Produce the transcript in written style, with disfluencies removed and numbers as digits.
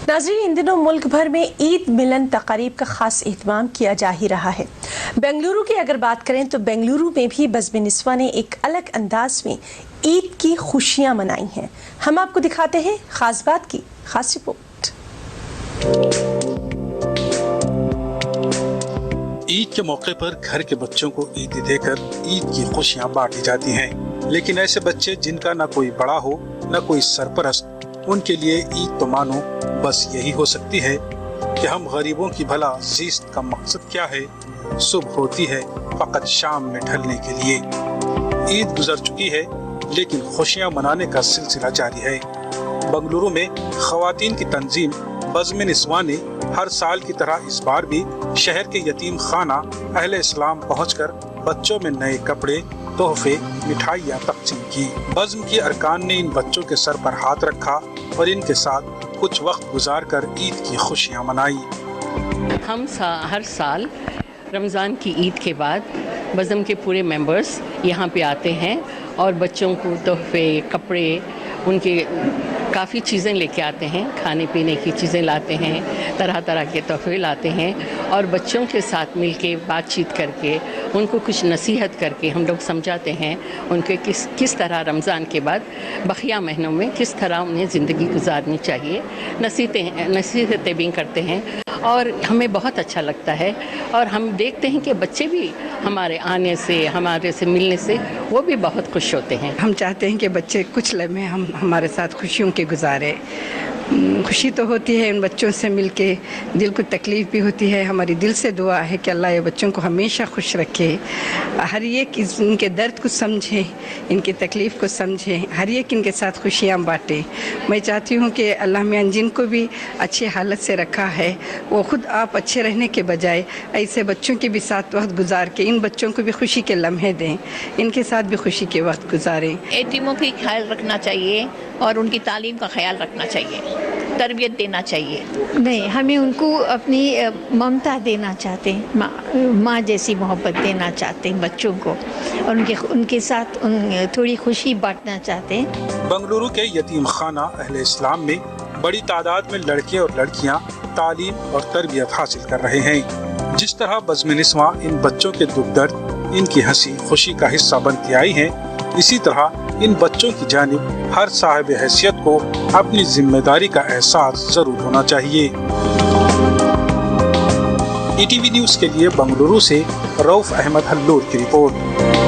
नाज़रीन, इन दिनों मुल्क भर में ईद मिलन तकारीब का खास एहतमाम किया जा ही रहा है। बेंगलुरु की अगर बात करें तो बेंगलुरु में भी बज़्म निस्वा ने एक अलग अंदाज में ईद की खुशियां मनाई हैं। हम आपको दिखाते हैं खास बात की खास रिपोर्ट। ईद के मौके पर घर के बच्चों को ईदी देकर ईद की खुशियां बांटी जाती हैं, लेकिन ऐसे बच्चे जिनका न कोई बड़ा हो न कोई सरपरस्त, उनके लिए ईद तो मानो बस यही हो सकती है कि हम गरीबों की भला ज़ीस्त का मकसद क्या है, सुबह होती है फकत शाम में ढलने के लिए। ईद गुजर चुकी है लेकिन खुशियां मनाने का सिलसिला जारी है। बेंगलुरु में खवातीन की तंजीम बज़्म निस्वा ने हर साल की तरह इस बार भी शहर के यतीम खाना अहले इस्लाम पहुंचकर बच्चों में नए कपड़े, तोहफे, मिठाइयाँ तकसीम की। बज़्म के अरकान ने इन बच्चों के सर पर हाथ रखा और इनके साथ कुछ वक्त गुजारकर ईद की खुशियाँ मनाई। हम हर साल रमज़ान की ईद के बाद बज़्म के पूरे मेंबर्स यहाँ पे आते हैं और बच्चों को तोहफे, कपड़े, उनके काफ़ी चीज़ें लेके आते हैं, खाने पीने की चीज़ें लाते हैं, तरह तरह के तोहफे लाते हैं और बच्चों के साथ मिलके बातचीत करके उनको कुछ नसीहत करके हम लोग समझाते हैं उनके किस तरह रमज़ान के बाद बकिया महीनों में किस तरह उन्हें ज़िंदगी गुजारनी चाहिए। नसीहतें भी करते हैं और हमें बहुत अच्छा लगता है और हम देखते हैं कि बच्चे भी हमारे आने से, हमारे से मिलने से वो भी बहुत खुश होते हैं। हम चाहते हैं कि बच्चे कुछ लम्हे हमारे साथ खुशियों के गुजारे। खुशी तो होती है इन बच्चों से मिलके, दिल को तकलीफ़ भी होती है। हमारी दिल से दुआ है कि अल्लाह ये बच्चों को हमेशा खुश रखे, हर एक इनके दर्द को समझे, इनकी तकलीफ़ को समझे, हर एक इनके साथ खुशियाँ बांटे। मैं चाहती हूँ कि अल्लाह मियां जिनको भी अच्छी हालत से रखा है वो ख़ुद आप अच्छे रहने के बजाय ऐसे बच्चों के भी साथ वक्त गुजार के इन बच्चों को भी खुशी के लम्हे दें, इनके साथ भी खुशी के वक्त गुजारें। यतीमों का ख्याल रखना चाहिए और उनकी तालीम का ख्याल रखना चाहिए, तरबियत देना चाहिए। नहीं, हमें उनको अपनी ममता देना चाहते हैं, माँ जैसी मोहब्बत देना चाहते हैं बच्चों को और उनके साथ थोड़ी खुशी बांटना चाहते हैं। बेंगलुरु के यतीम खाना अहले इस्लाम में बड़ी तादाद में लड़के और लड़कियां तालीम और तरबियत हासिल कर रहे हैं। जिस तरह बज़्म निस्वा इन बच्चों के दुख दर्द, इनकी हंसी खुशी का हिस्सा बनती आई है, इसी तरह इन बच्चों की जानिब हर साहिब हैसियत को अपनी जिम्मेदारी का एहसास जरूर होना चाहिए। ईटीवी न्यूज़ के लिए बेंगलुरु से रऊफ अहमद हल्लूर की रिपोर्ट।